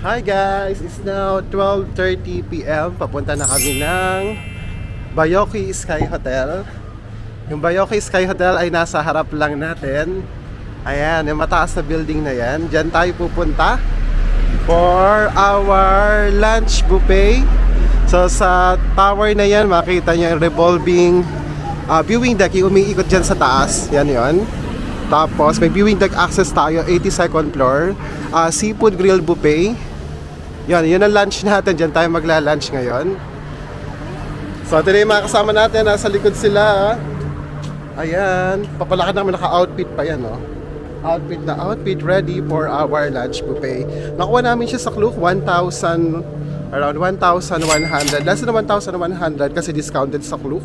Hi guys! It's now 12:30 PM. Papunta na kami ng Bayoki Sky Hotel. Yung Bayoki Sky Hotel ay nasa harap lang natin. Ayan, yung mataas na building na yan. Diyan tayo pupunta for our lunch buffet. So sa tower na yan, makita nyo yung revolving viewing deck. Yung umiikot dyan sa taas. Yan yon. Tapos may viewing deck access tayo, 82nd floor. Seafood grill buffet. Yun ang lunch natin. Diyan tayo magla-lunch ngayon. So ito na yung mga kasama natin. Nasa likod sila. Ayan. Papalakad naman, naka-outfit pa yan, no? Outfit ready for our lunch buffet. Nakuha namin siya sa Klook, around 1,100. Less than 1,100 kasi discounted sa Klook.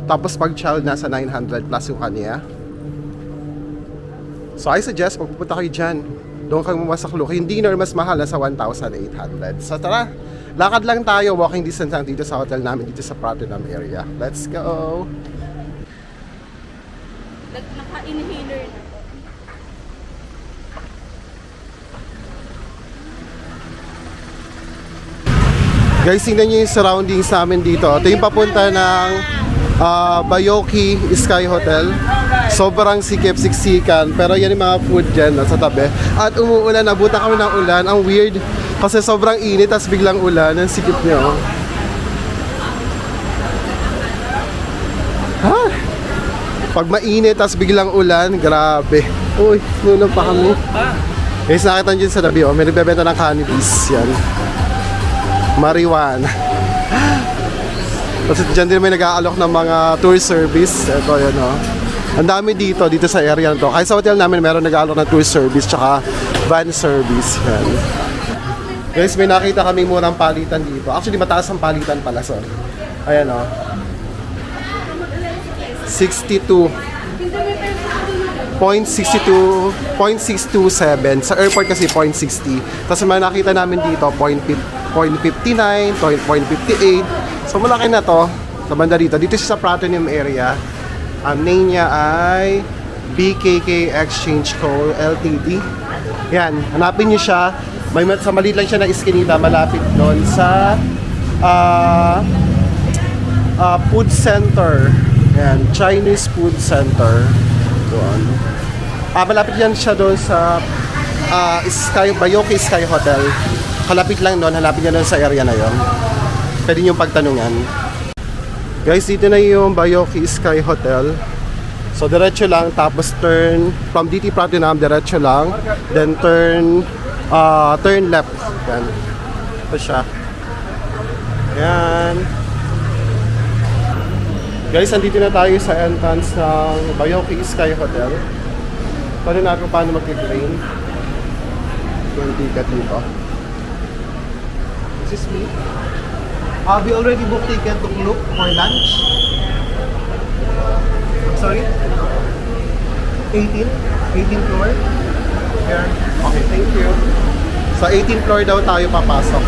Tapos pag child, nasa 900 plus yung kanya. So I suggest, pag pupunta kayo dyan, doon kayo sa Klook. Yung dinner mas mahal na sa 1,800. So tara, lakad lang tayo, walking distance lang dito sa hotel namin, dito sa Pratunam area. Let's go! Naka-inhaler na. Guys, tingnan nyo yung surroundings namin dito. Ito yung papunta ng Bayoki Sky Hotel. Sobrang sikip-siksikan. Pero yan yung mga food dyan sa tabi. At umuulan, nabutan kami ng ulan. Ang weird kasi sobrang init tas biglang ulan. Ang sikip nyo. Ha? Pag mainit tas biglang ulan, grabe. Uy, nulong pa kami. Guys, nakita nyo dyan sa tabi. May nagbebenta ng cannabis. Yan. Marijuana. Kasi dyan din may nag-aalok ng mga tour service. Ito yun, no? Ang dami dito sa area na to. Kahit sa hotel namin meron nag-aalok ng tour service tsaka van service. Yan. Guys, may nakita kami murang palitan dito. Actually, mataas ang palitan pala. So, ayan, no? 0.627. Sa airport kasi 0.60. Tapos may nakita namin dito 0.59, 0.58. So malaki na to sa banda dito. Dito siya sa Pratunam area. Ang name niya ay BKK Exchange Co. Ltd. Yan, hanapin niyo siya. Sa maliit lang siya na iskinita, malapit doon sa food center. Yan, Chinese food center. Doon. Malapit yan siya doon sa Bayoki Sky Hotel. Kalapit lang doon, hanapin niyo doon sa area na yon. Pwede nyo pagtanungan. Guys, dito na yung Bayoki Sky Hotel. So, diretso lang, tapos turn from DT Pratunam, diretso lang. Then turn left. Yan. Ito siya. Yan. Guys, andito na tayo sa entrance ng Bayoki Sky Hotel. Paano natin paano mag-train? Yung ticket dito. This is me. We already booked ticket to Klook for lunch. I'm sorry? 18th floor? Here. Okay, thank you. Sa 18th floor daw tayo papasok.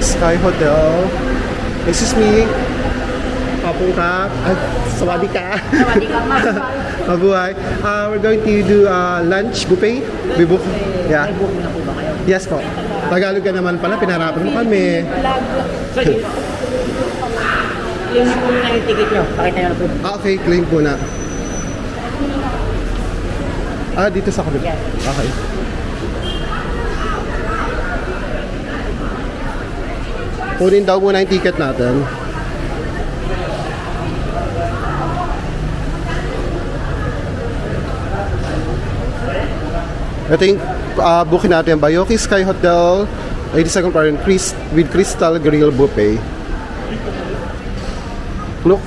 Sky Hotel. This is me. Papunta. Sawadi ka. Sawadi ka, Mabuhay. We're going to do lunch buffet. We book. Yeah. May book na po ba kayo? Yes po. Tagalog ka naman pala, pinaharapan mo kami. Sige. Claim po na yung ticket nyo. Pakita nyo na po. Okay, claim po na. Dito sa kabila. Yes. Okay. Kunin daw muna yung ticket natin. Ito yung booking natin, Bayoki Sky Hotel, 82nd floor with Crystal Grill Buffet. Look.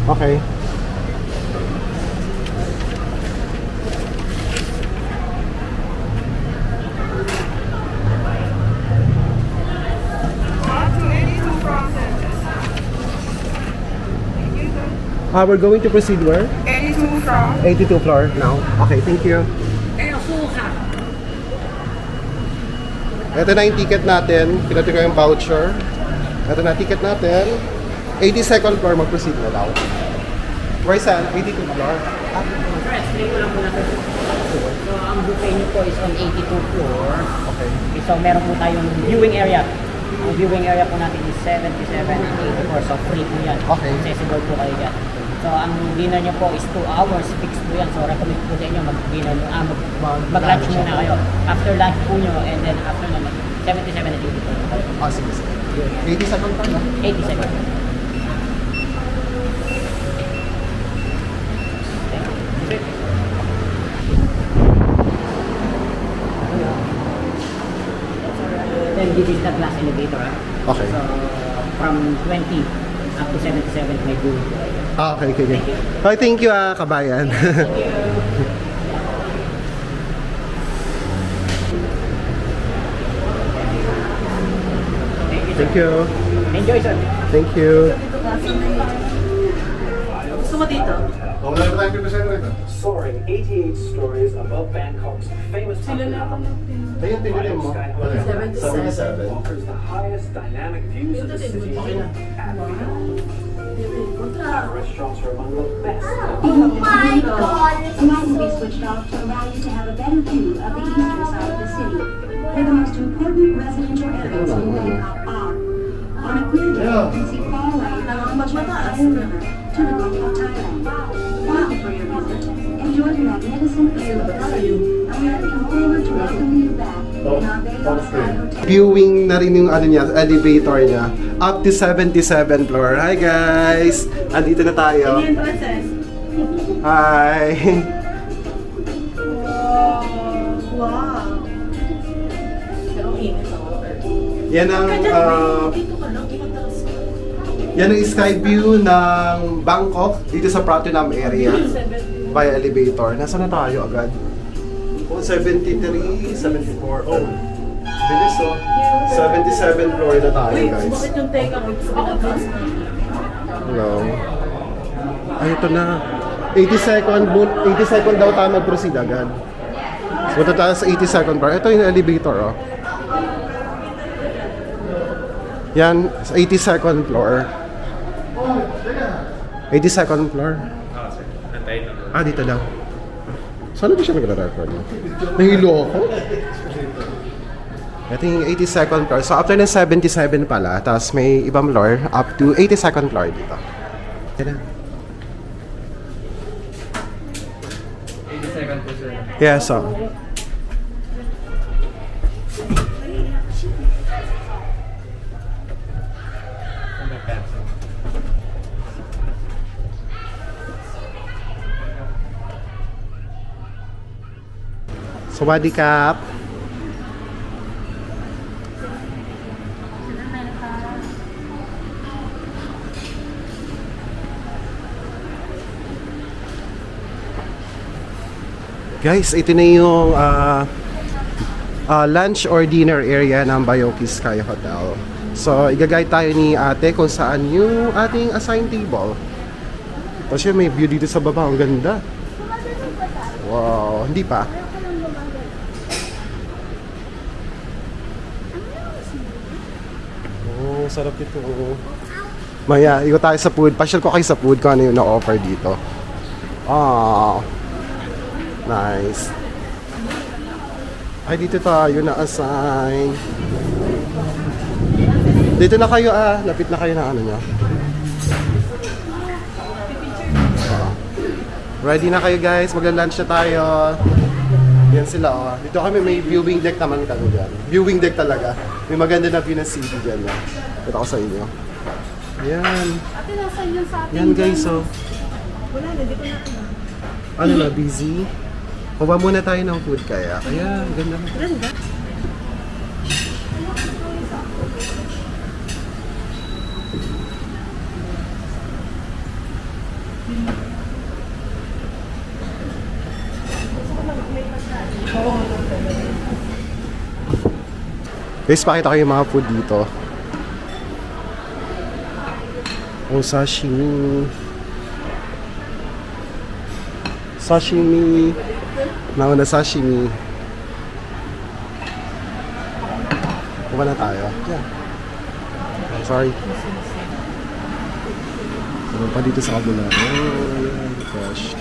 Okay. We're going to proceed where? 82 from 82 floor now. Okay, thank you. Ito na yung ticket natin. Pinati ko yung voucher. Ito na ticket natin. 82nd floor, mag-proceed na daw. Where's that? 82 floor? Press, play ko lang muna ito. So, ang buffet niyo po is on 82 floor. Okay. So, meron po tayong viewing area. Ang viewing area po natin is 77 and 84. So, free po yan. Okay. Accessible po kayo dyan. So, ang dinner niyo po is 2 hours. Fixed po yan. So, recommend po sa inyo mag-dinner, mag-lunch muna kayo. After lunch po nyo, and then after naman, 77 and 84. Ah, sige, sige. 82nd floor na? 87. Then this is the glass elevator. Okay. So from 20 up to 77 may go. Ah, okay, okay, okay. Okay, thank you kabayan. Thank you. Enjoy, sir. Thank you. Gusto mo dito? Soaring 88 stories above Bangkok's famous Ayun, tinignan mo. 77. offers the highest dynamic views of the city and beyond. Restaurants are among the best. Oh my god! The lights will be switched off to allow you to have a better view of the eastern side of the city, where the most important residential areas in Bangkok are. On a clear day, you can see far away along the Chai River to the Gulf of Thailand. Thank you for your visit. Enjoy the magnificent view of the city, and we are looking forward to welcoming you back in our Bangkok Sky Hotel. Viewing na rin yung ano niya, elevator niya. Up to 77 floor. Hi guys! Andito na tayo. Hi! Wow. Pero init ako. Yan ang Dito ka lang, imatras ka. yan ang sky view ng Bangkok dito sa Pratunam area by elevator. Nasaan na tayo agad? Oh, 73, 74. Oh, bilis oh. 77 floor na tayo guys. Bakit yung teka mo? Pinatras na. Hello. Ay, ito na. 80 second daw tayo mag-proceed agad. So, punta tayo sa 82nd floor. Ito yung elevator, oh. Yan, sa 82nd floor. 82nd floor. Ah, dito daw. Saan na siya nag-record? Nahilo ako? Ito yung 82nd floor. So, after ng 77 pala, tapos may ibang floor, up to 82nd floor dito. Ito na. 82nd po sir. Yeah, so. Sawadee-kap. Guys, ito na yung lunch or dinner area ng Bayoki Sky Hotel. So, igagay tayo ni ate kung saan yung ating assigned table. Kasi may view dito sa baba. Ang ganda. Wow, hindi pa. Oh, sarap ito. Maya, ikot tayo sa food. Pasyal ko kayo sa food kung ano yung na-offer dito. Ah. Nice. Ay, dito tayo na-assign. Dito na kayo lapit na kayo na ano nyo. Ready na kayo guys, magla-lunch na tayo. Yan sila Dito kami may viewing deck naman kami dyan. Viewing deck talaga. May maganda na view ng city dyan. Ito ko sa inyo. Ayan. Ate, nasan yun sa atin? Yan guys Wala na, di ko na. Ano na, busy? Kuha muna tayo ng food kaya. Ayan, ganda na. Ganda. Guys, pakita ko yung mga food dito. Oh, sashimi. Sashimi. Nauna sashimi. Kuha na tayo. Yeah. Sorry. Ano pa dito sa kabila? Oh, yeah. Gosh.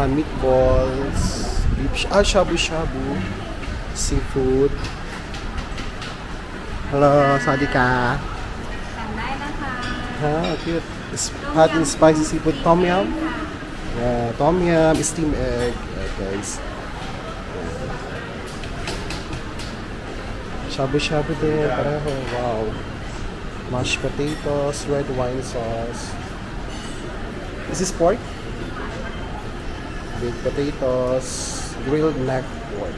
Meatballs, beef, shabu-shabu, seafood. Hello, sawadi ka. Cute. Hot and spicy seafood tom yum. Yeah, tom yum, steamed egg. Guys. Shabu-shabu din, pareho. Wow. Mashed potatoes, red wine sauce. Is this pork? Baked potatoes, grilled neck pork.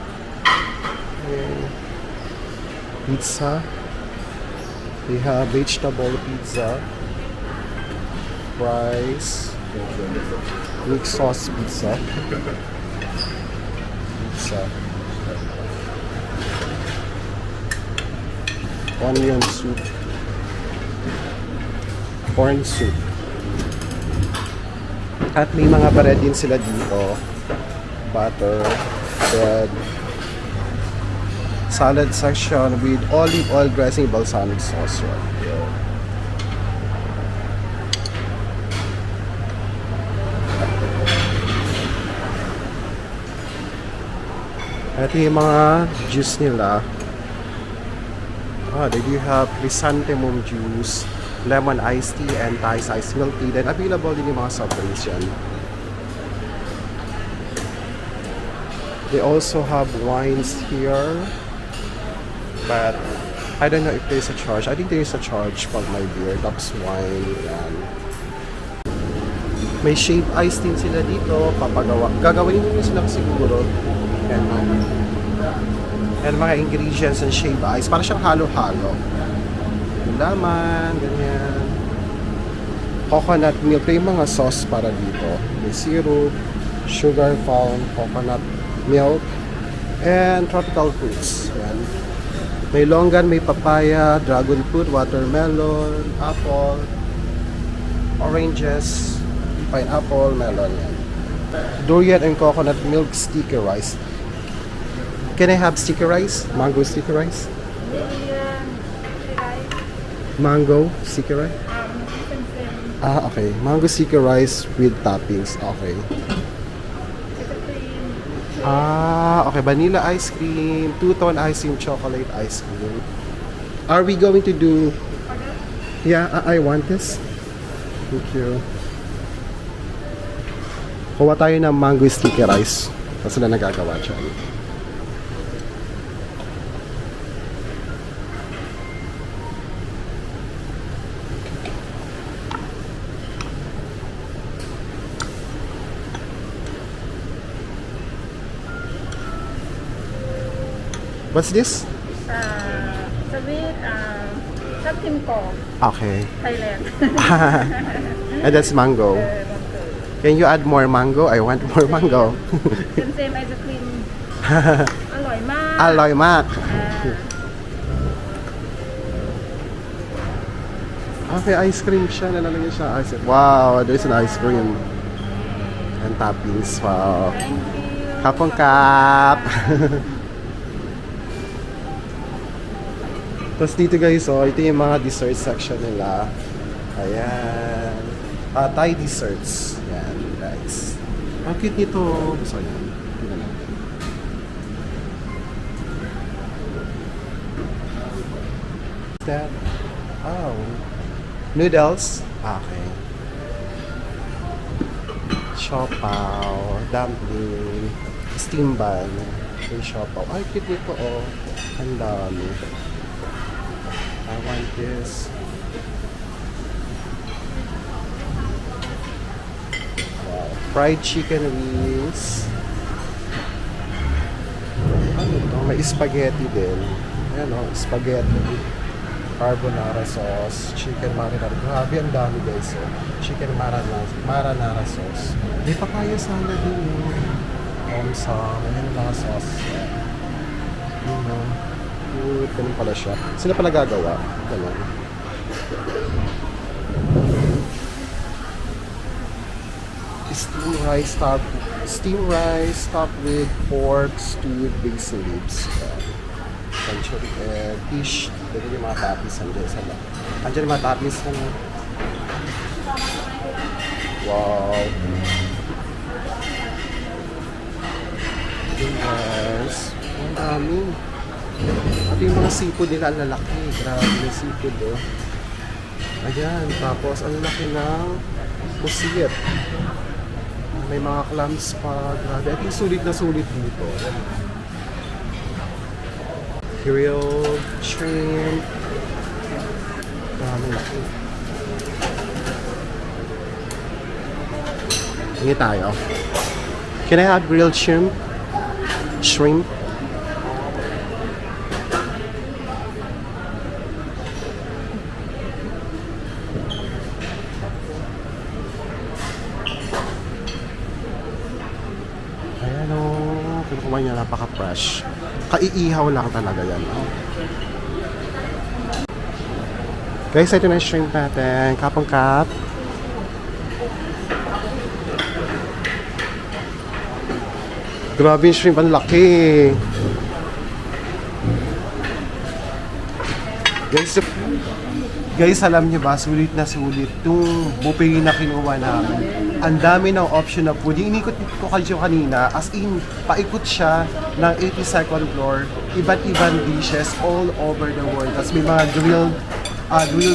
Okay. Pizza. We have vegetable pizza. Fries. Mixed sauce pizza. Pizza. Onion soup. Corn soup. At may mga bread din sila dito. Butter, bread. Salad section with olive oil dressing, balsamic sauce. Right here. Ito yung mga juice nila. They do have chrysanthemum juice, lemon iced tea, and Thai iced milk tea. Then available din yung mga soft drinks yan. They also have wines here. But I don't know if there's a charge. I think there is a charge for my beer. Tapos wine. Yan. May shaved ice din sila dito. Papagawa. Gagawin nyo sila siguro. Yan. And mga ingredients and shaved ice. Para siyang halo-halo. Laman. Ganyan. Coconut milk. May mga sauce para dito. May syrup. Sugar foam. Coconut milk. And tropical fruits. Yan. May longan, may papaya, dragon fruit, watermelon, apple, oranges, pineapple, melon. Yan. Durian and coconut milk sticky rice. Can I have sticky rice? Mango sticky rice? Mango sticky rice? Okay. Mango sticky rice with toppings. Okay. Okay. Vanilla ice cream, two-tone ice cream, chocolate ice cream. Are we going to do... Yeah, I want this. Thank you. Kuha tayo ng mango sticky rice. Kasi na nagagawa dyan. What's this? Sabi, Saptim ko, Okay. Thailand. And that's mango. Can you add more mango? I want more mango. Same ice cream. อร่อยมาก อร่อยมาก Okay, ice cream siya. Nalalagay siya ice cream. Wow, there's an ice cream. And toppings. Wow. Kapong kap. Tapos dito guys, ito yung mga dessert section nila. Ayan. Thai desserts. Ayan, guys. Ang cute nito. So, ayan. Tingnan natin. That? Oh. Noodles? Okay. Siopaw. Dumpling. Steam bun. May siopaw. Ay, cute nito, oh. Ang dami. I want this. Wow. Fried chicken wings. Ano to? May spaghetti din. Ayan o, spaghetti. Carbonara sauce. Chicken marinara. Grabe, ang dami guys. Chicken marinara sauce. May papaya salad din. Tom sam. Ayan mga sauce. Ganun pala siya. Sila pala gagawa. Ganun. Steamed rice topped with pork, stewed basil leaves. Century egg, fish. Dito yung mga toppings andyan sa loob. Andyan yung mga toppings na. Wow. Steamed rice. Ang dami. At yung mga seafood nila, ang lalaki. Grabe yung seafood, oh. Ayan, tapos ang laki ng pusit. May mga clams pa. Grabe. At yung sulit na sulit dito. Grilled shrimp. Grabe laki. Hingi tayo. Can I have grilled shrimp? Shrimp? Ayan o, kinukuha niya, napaka-fresh. Kaiihaw lang talaga yan. Oh. Guys, ito na yung shrimp natin. Kapang kap. Grabe yung shrimp, ang laki. Guys, alam niyo ba, sulit na sulit itong buffet na kinuha namin. Ang dami ng option na food. Yung inikot ko kayo kanina, as in, paikot siya ng 82nd floor, iba't ibang dishes all over the world. Tapos may mga grilled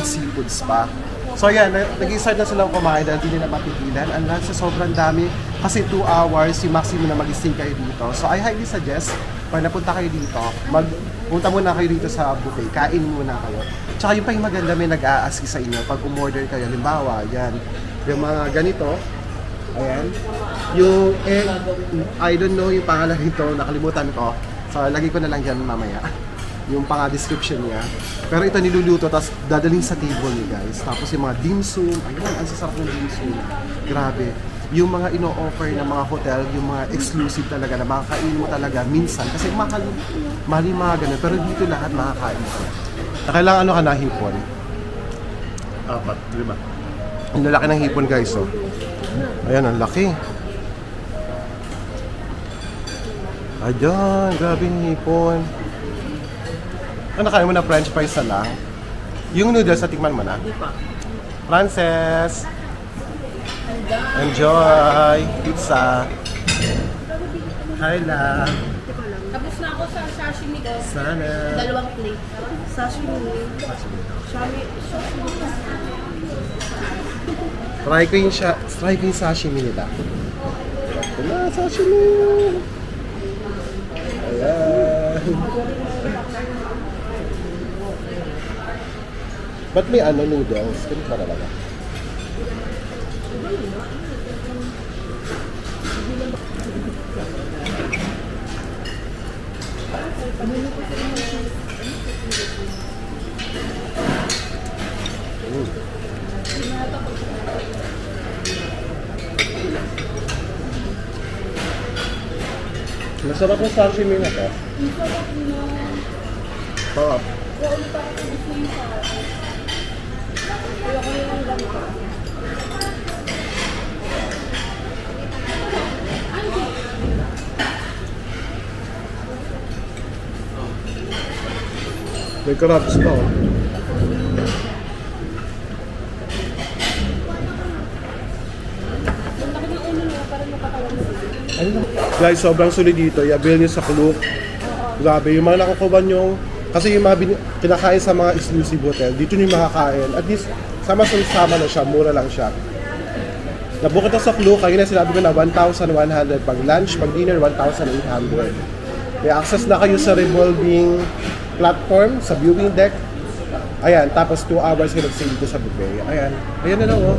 seafoods pa. So yan, nag-start na silang kumain dahil hindi nila mapigilan. Ang sa sobrang dami, kasi 2 hours yung maximum na mag-stay kayo dito. So I highly suggest, pag napunta kayo dito, punta muna kayo dito sa buffet, kain muna kayo. Tsaka yung pa yung maganda, may nag-a-ask sa inyo pag umorder kayo. Halimbawa, yan, yung mga ganito, ayan, yung egg, I don't know yung pangalan nito, nakalimutan ko. So lagi ko na lang dyan mamaya yung pang-description niya. Pero ito niluluto, tapos dadaling sa table niyo guys. Tapos yung mga dim sum, ayun, ang sasarap ng dim sum. Grabe. Yung mga ino-offer ng mga hotel, yung mga exclusive talaga na makakain mo talaga minsan. Kasi mahal yung mga ganun. Pero dito lahat makakain mo. Kailangan ano ka na hipon? 4, 5. Ang lalaki ng hipon guys, oh. Ayan, ang laki. Ayan, grabe yung hipon. Ano kaya mo na french fries na lang? Yung noodles, natikman mo na? Hindi pa. Frances! Enjoy! Pizza! Hi lang! Tapos na ako sa sashimi ko. Sana! 2 plate. Sashimi. Try ko yung sashimi nila. Wala, sashimi! Ayan! Ba't may noodles? Ganito ba talaga? Masarap yung sashimi na to. Sarap. May crabs pa, oh. Guys, sobrang sulit dito. I-avail nyo sa Klook. Grabe, yung mga nakukuha nyo. Kasi yung mga kinakain sa mga exclusive hotel, dito nyo yung makakain. At least, sama na siya, mura lang siya. Nabukit na sa Klook, kayo na sinabi ko na 1,100 pag lunch, pag dinner 1,800. May access na kayo sa revolving platform, sa viewing deck. Ayan, tapos 2 hours kayo nag-stay dito sa buffet. Ayan, ayan na lang, oh.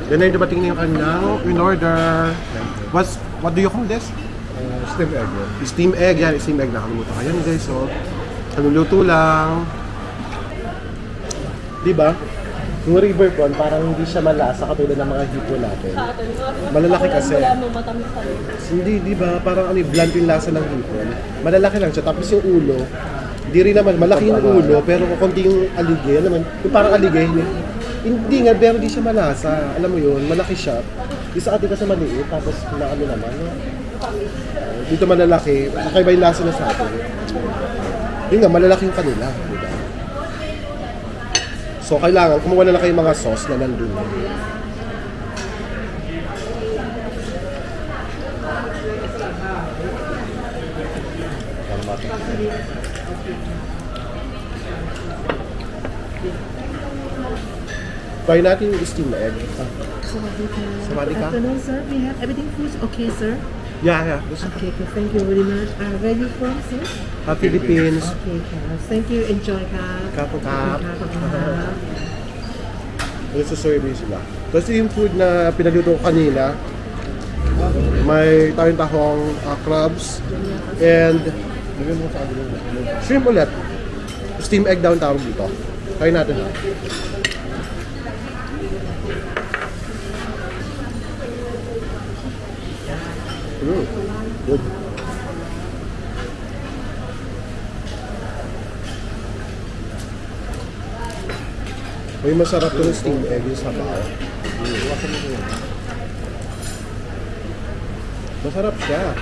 Yan na yung dumating na yung kanyang in-order. What do you call this? Steamed egg. Steamed egg, yan, steamed egg, nakalimutan ko. Ayan guys, so, kaluluto lang. Diba? Yung river prawn, parang hindi siya malasa katulad ng mga hipon natin. Malalaki kasi. Hindi, di ba? Parang blunt yung lasa ng hipon. Malalaki lang siya. Tapos yung ulo, hindi rin naman, malaki yung ulo, pero konti yung aligay. Alam mo, yung parang aligay, hindi nga, pero di siya malasa. Alam mo yun, malaki siya. Yung sa atin kasi maliit, tapos na ano naman. Dito malalaki, kakaiba yung lasa na sa atin. Yun nga, malalaki yung kanila. Diba? So, kailangan, kumuha na lang kayo mga sauce na nandun. Try natin yung steam egg. Sawadee ka? Afternoon, sir. We have everything food. Okay, sir. Yeah. Okay, thank you very much. Where you from, sir? Philippines. Okay, Kap. Thank you. Enjoy, Kap. Kapag-kap. Kap. Nagsaserve sila. Kasi yung food na pinagluto ko kanina, may tahong crabs, and shrimp ulit. Steam egg daw ang tawag dito. Try natin ha. Good. May masarap yung steam egg yung sabaw. Masarap siya.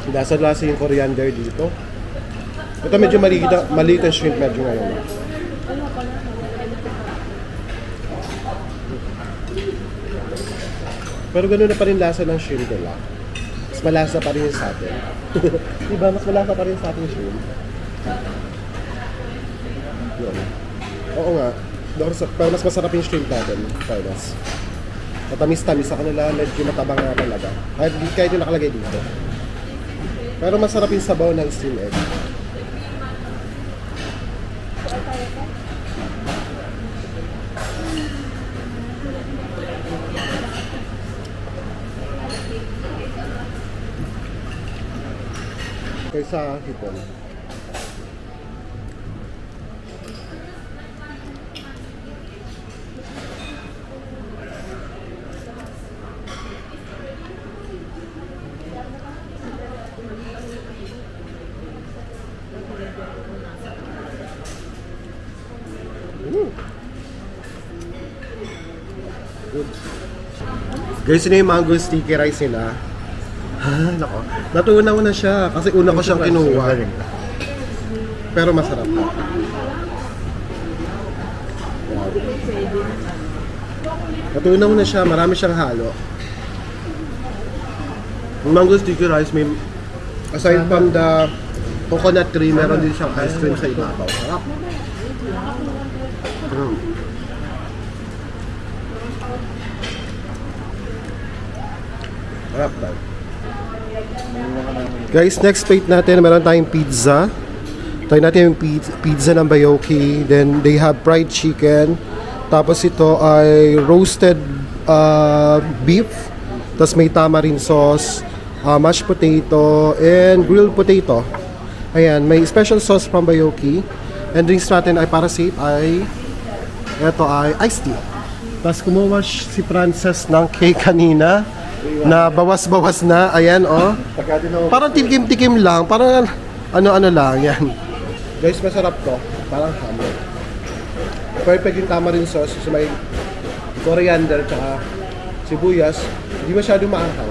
Lasa-lasa yung coriander dito. Ito medyo maliit ang shrimp medyo ngayon. Pero ganoon na pa rin lasa ng shrimp nila. Mas malasa pa rin yung sa atin. Diba? Mas malasa pa rin sa atin yung shrimp. Yun. Oo nga. Pero mas masarap yung shrimp natin. Fairness. Matamis-tamis sa kanila. Medyo matabang nga talaga. Kahit yung nakalagay dito. Pero masarap yung sabaw ng steam egg. Kaysa hipon. Guys, yun na yung mango sticky rice nila. Nako. Natunaw na siya kasi una ko siyang kinuha. Pero masarap pa. Natunaw na siya, marami siyang halo. Yung mango sticky rice, may aside from the coconut cream, meron din siyang ice cream sa ibabaw. Sarap. Sarap ba? Guys, next plate natin, meron tayong pizza. Try natin yung pizza ng Bayoki. Then they have fried chicken. Tapos ito ay roasted beef. Tapos may tamarind sauce, mashed potato, and grilled potato. Ayan, may special sauce from Bayoki. And drinks natin ay para safe ay ito ay iced tea. Tapos kumuha si Frances ng cake kanina na bawas-bawas na. Ayan, oh. Parang tikim-tikim lang. Parang ano-ano lang. Yan. Guys, masarap to. Parang hamon. Perfect yung tamarind sauce. So may coriander tsaka sibuyas. Hindi masyadong maanghang.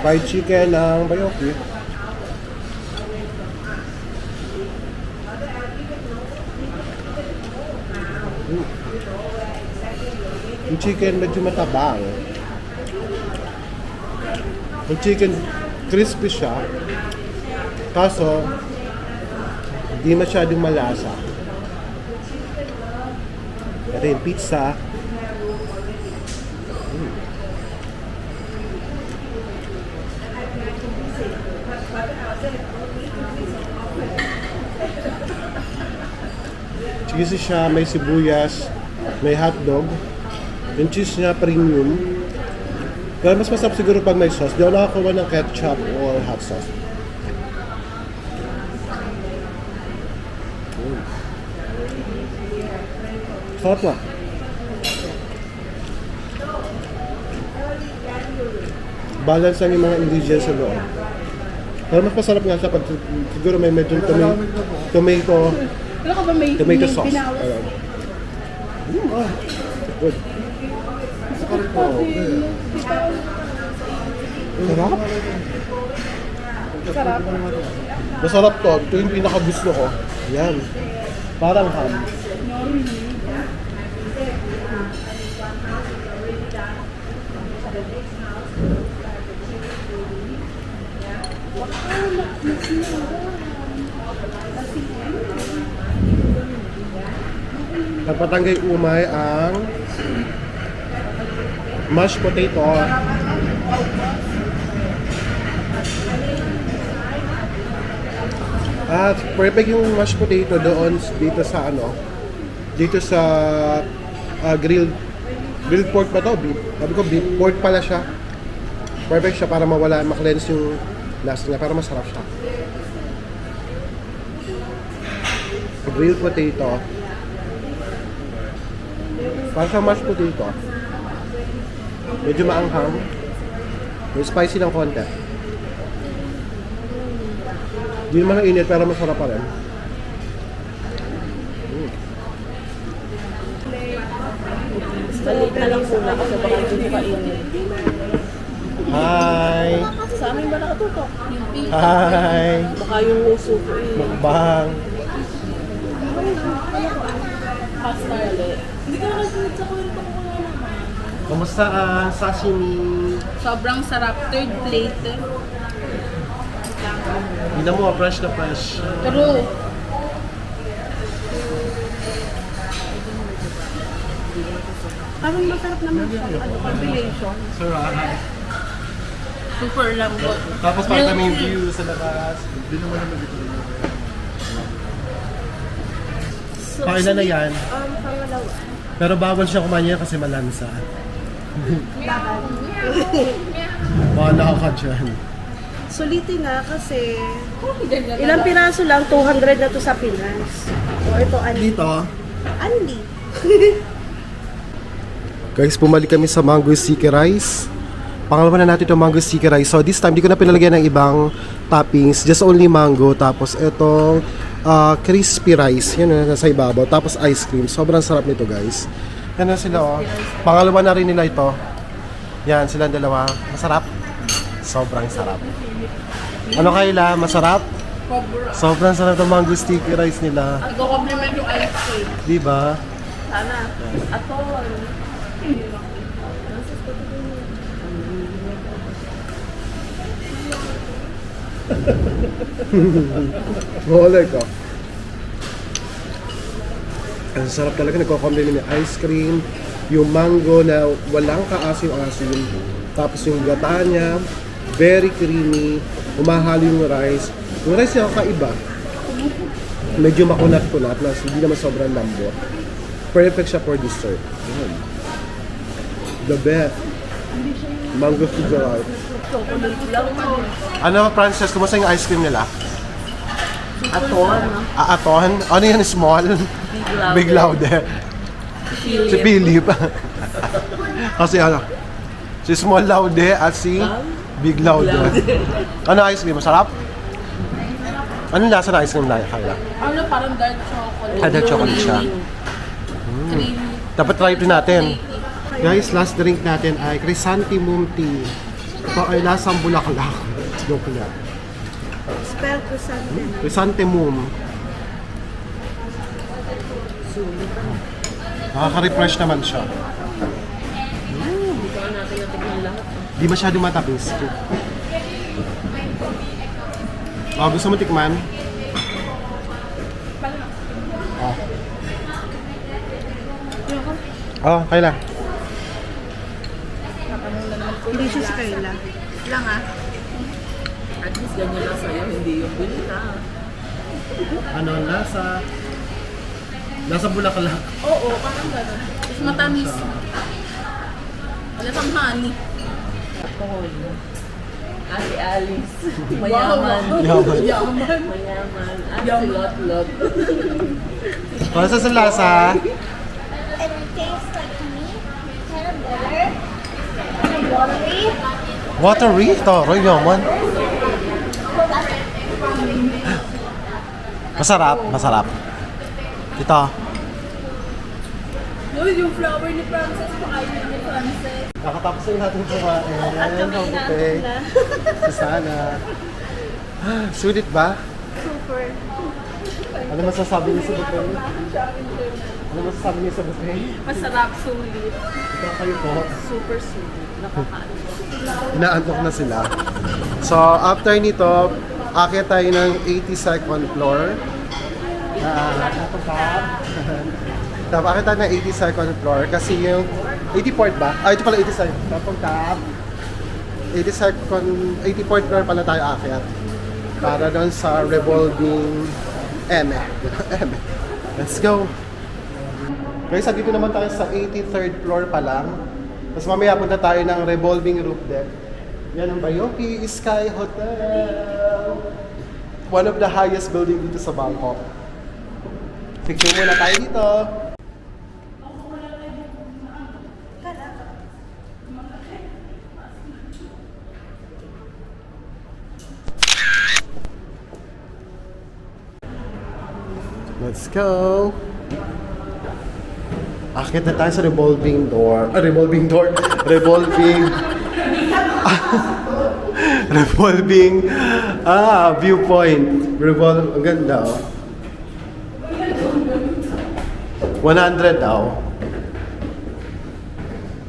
Fried chicken ng Bayoki. Yung chicken medyo matabang. Yung chicken crispy siya. Kaso hindi masyadong malasa. Ito yung pizza. Cheesy siya, may sibuyas, may hotdog. Yung cheese niya premium. Pero mas masarap siguro pag may sauce. Di ako nakakuha ng ketchup or hot sauce. Sarap na. Balance lang yung mga ingredients sa loob. Pero mas masarap nga siya pag siguro may medyo tomato Wala ka ba may sauce. binawas? Ayan. Good. Sarap. Sarap. Masarap to. Ito yung pinakagusto ko. Yan. Parang ham. Nagpatanggay umay ang mashed potato. At perfect yung mashed potato doon dito sa ano, dito sa grilled pork ba to? Beef. Sabi ko beef pork pala siya. Perfect siya para mawala, ma-cleanse yung lasa niya, para masarap siya. Grilled potato. Para sa mashed potato. Medyo maanghang. May spicy ng konti. Hindi naman ang init pero masarap pa rin. Maliit na lang muna kasi baka hindi kainin. Hi! Sa amin ba nakatutok? Yung pizza. Hi! Baka yung uso ko eh. Mukbang! Pasta ulit. Hindi ka nakasunod sa kwento ko naman. Kamusta ang sashimi? Sobrang sarap. Third plate. Hindi mo, fresh na fresh. True. Parang masarap naman siya. Ano, combination. Sarap. Super lambot. Tapos pakita mo yung view sa labas. Hindi naman naman dito. Pakailan na yan. Pangalawa. Pero bawal siya kumain kasi malansa. Bahala ka dyan. Sulitin na kasi ilang piraso lang, 200 na to sa Pinas. O ito, Dito. Andy. Guys, bumalik kami sa mango sticky rice. Pangalawa na natin itong mango sticky rice. So this time, di ko na pinalagyan ng ibang toppings. Just only mango. Tapos itong crispy rice. Yan na nasa ibabaw. Tapos ice cream. Sobrang sarap nito, guys. Yan na sila, oh. Pangalawa na rin nila ito. Yan, silang dalawa. Masarap. Sobrang sarap. Ano Kayla? Masarap? Sobrang sarap ng mango sticky rice nila. Iko-compliment yung ice cream. Di ba? Sana. Atol. Maulay ko. Ang sarap talaga, nagko-combine yung ice cream, yung mango na walang kaasim-asim, tapos yung gata niya, very creamy, umahalo yung rice. Yung rice niya kakaiba. Medyo makunat-kunat, hindi naman sobrang lambot. Perfect siya for dessert. Yun. The best. Mango sticky rice. Ano, Frances, kumusta yung ice cream nila? Aton. Aton? Ano yan, small? Big Laude. Si Philip. Kasi ano, si Small Laude at si Big Laude. Ano ice cream? Masarap? Anong lasa ng ice cream na kaya? Ano, parang dark chocolate. Dark chocolate siya. Creamy. Dapat try ito natin. Guys, last drink natin ay chrysanthemum tea. Ito ay lasang bulaklak. Joke lang. Spell ko sa Chrysanthemum. Nakaka-refresh naman siya. Di masyado matapis. Oh, gusto mo tikman? Oh. Oh, Kayla. Hindi siya si Kayla. Lang ah. At least ganyan lang sa'yo, hindi yung bilita. Ano ang lasa? Nasa Bulaklak. Oo, parang gano'n. Tapos matamis. Alam ang honey. Ate Alice. Mayaman. Yaman. Mayaman. Ate Lot-Lot. Para sa lasa, And it tastes like meat, kind of better. Kind of watery. watery. Toro, yaman. Masarap, masarap. Ito. No, yung flower ni Frances, pakainin ni Frances. Nakatapos na natin kumain. At kami Ang inaantok buffet. na. Susana. Sulit ba? Super. Ano masasabi niyo sa buffet? Ano masasabi niyo sa buffet? Masarap, sulit. Ikaw kayo po. Super sulit. Nakakaano. Inaantok na sila. So, after nito, akyat tayo ng 82nd floor. Tapos akyat tayo ng 82nd floor kasi yung 84th ba? Ah, ito pala 87th. Tapos 84th floor pala tayo akyat. Para doon sa revolving M. Let's go! Guys, dito naman tayo sa 83rd floor pa lang. Tapos mamaya punta tayo ng revolving roof deck. Yan ang Bayoki Sky Hotel. One of the highest building dito sa Bangkok. Picture muna tayo dito. Let's go! Akit na tayo sa revolving door. Revolving door. Revolving... revolving... viewpoint. Ang ganda, oh. 100 daw.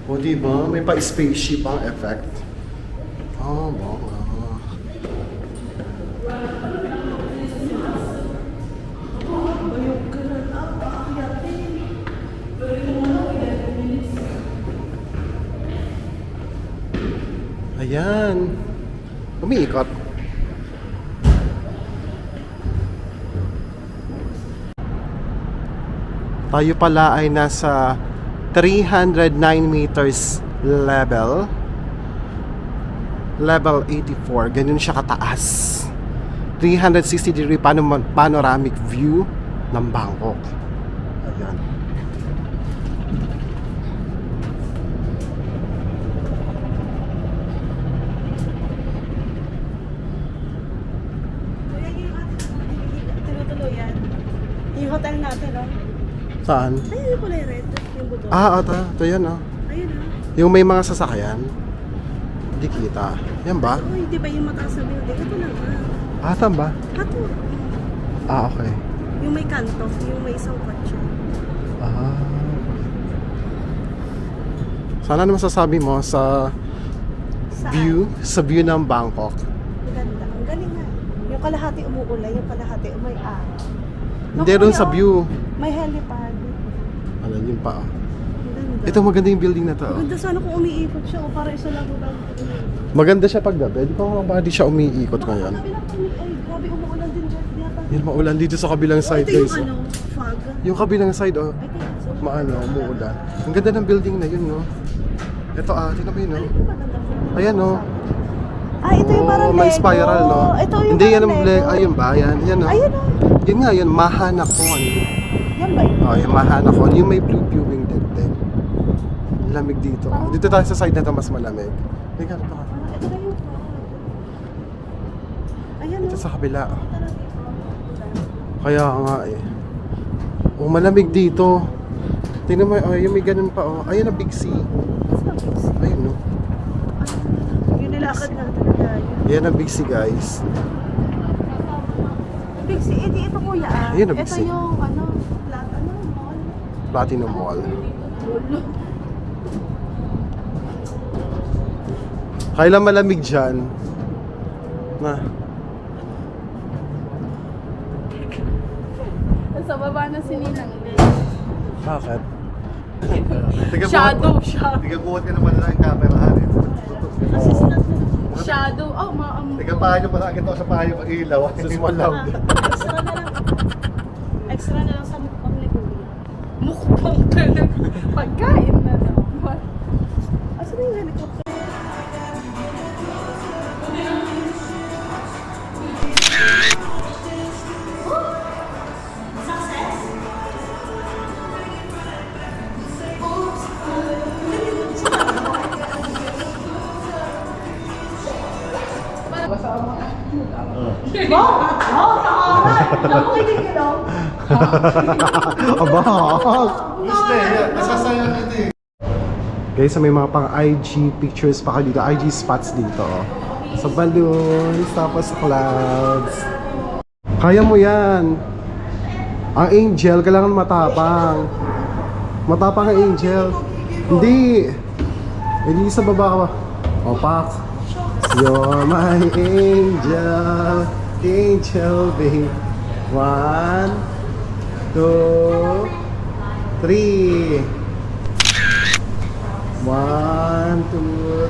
O, diba? May pa-spaceship ang effect. Oh, bongga. Ayan. Umiikot. Tayo pala ay nasa 309 meters level. Level 84. Ganun siya kataas. 360 degree panoramic view ng Bangkok. Ayan. Tinutuluyan. Yung hotel natin, no? Saan? Ayun yung kulay red. Yung buto. Ito yan, oh. Ayun, ah. Yung may mga sasakyan. Hindi kita. Yan ba? Uy, di ba yung mataas na building? Ito na nga. Saan ba? Hato. Okay. Yung may kanto, yung may isang kotse. Sana naman masasabi mo sa Saan? sa view ng Bangkok. Ang ganda. Ang galing nga. Yung kalahati umuulay, yung kalahati may Hindi rin sa view. May helipad. Ano yun pa? Ang ganda. Ito maganda yung building na to. Ang ganda sana kung umiikot siya o para isa lang lang. Maganda siya pag gabi. Di ba baka di siya umiikot ngayon? Ay, grabe umuulan din dyan. Yata. Yan, maulan dito sa kabilang side, Ito yung guys. ano, fog. Yung kabilang side, oh. Ay, kaya so. Umuulan. Ang ganda ng building na yun, no? Ito, tingnan mo yun, no? Ayan, no? Ito yung parang may Lego. spiral, no? Ito yung Hindi, yan parang ang Lego. ayun ba? Yan, yan, no? Ayun, oh. Yun nga, yun. Mahanakon. Yan ba yun? Oh, yung Mahanakon. Yung may blue viewing deck din. Lamig dito. Dito tayo sa side na to mas malamig. May ganito ka. Ito na yung fog. Ayan, Ito oh. sa kabila. Kaya nga eh. Oh, malamig dito. Tingnan mo, yung may ganun pa, oh. Ayun ang Big C. Ayun, no? Yung nilakad na talaga yun. Yan ang Big C, guys. Big C, ito kuya Ayun ang Big Ito C. yung mall. Platinum Mall. Kailan malamig dyan? Na. Sa baba na si Ninang. Bakit? Shadow. Tigabuhat ka naman lang yung camera, hanin. Shadow. Oh, Tigapahan nyo pa agad ako sa pahay yung ilaw. Sus mo loud. Extra na lang sa panglikuya. Mukbang ka na. Pagkain na naman. Asan na yung helicopter? Aba! Guys, may mga pang IG pictures pa kayo dito, IG spots dito. Oh. Sa balloons, tapos sa clouds. Kaya mo yan. Ang angel, kailangan matapang. Matapang ang angel. Hindi. Hindi sa baba ka. Opak. You're my angel. Angel, babe. 1, 2, 3. 1, 2,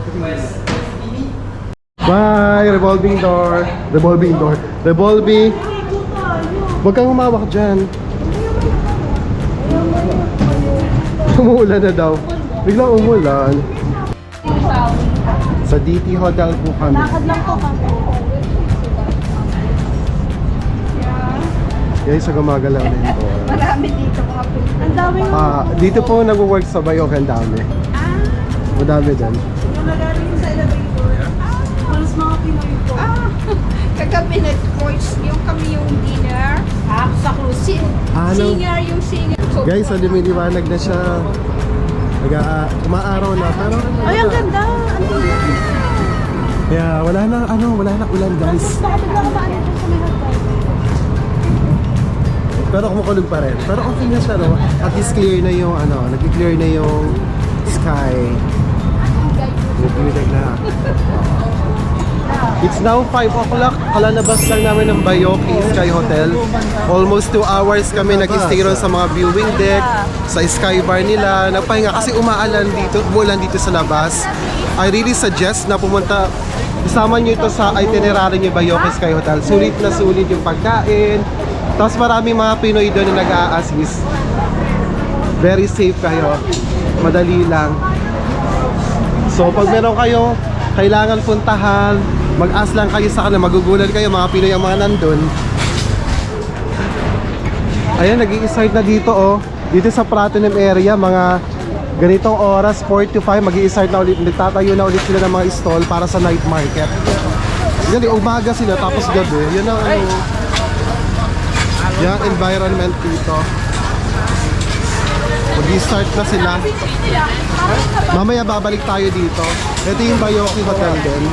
3. Bye! Revolving door. Revolving door. Revolving. Huwag kang humawak dyan. Umuulan na daw. Biglang umulan. Sa DT Hotel po kami. Lakad lang po kami. Guys, gumagalaw na yung door. Marami dito mga Pilipino. Ang dami yung Dito po nag-work sa Bayoque, ang dami. Madami dyan. yung nagaling sa elevator. Halos mga Pinoy po. Kagabi nag-coach yung kami yung dinner. Sa cruise. Ano? Singer yung singer. Guys, so lumiliwanag na siya. Umaaraw na. Pero, Ay, ang ganda. Ang ganda. kaya wala na ulan guys. Baka biglang umaan ito sa may hotel. Pero kumukulog pa rin. Pero okay na siya, no? At least clear na yung, nag-clear na yung sky. Nag-clear na. It's now 5 o'clock. Kalalabas lang namin ng Bayoque Sky Hotel. Almost 2 hours kami nag-stay ron sa mga viewing deck, sa sky bar nila. Nagpahinga kasi umulan dito sa labas. I really suggest na pumunta, isama nyo ito sa itinerary nyo Bayoque Sky Hotel. Sulit na sulit yung pagkain. Tapos maraming mga Pinoy doon na nag-a-assist. Very safe kayo. Madali lang. So pag meron kayo kailangan puntahan, mag-ask lang kayo sa kanila, magugulan kayo, mga Pinoy ang mga nandun. Ayan, nag-i-start na dito oh. Dito sa Pratunam area, mga ganitong oras, 4 to 5, mag-i-start na ulit, nagtatayo na ulit sila ng mga stall para sa night market. Yan, umaga sila, tapos gabi. Yan ang yan, environment dito. Mag-i-start na sila. Mamaya babalik tayo dito. Ito yung Bayoque Hotel din.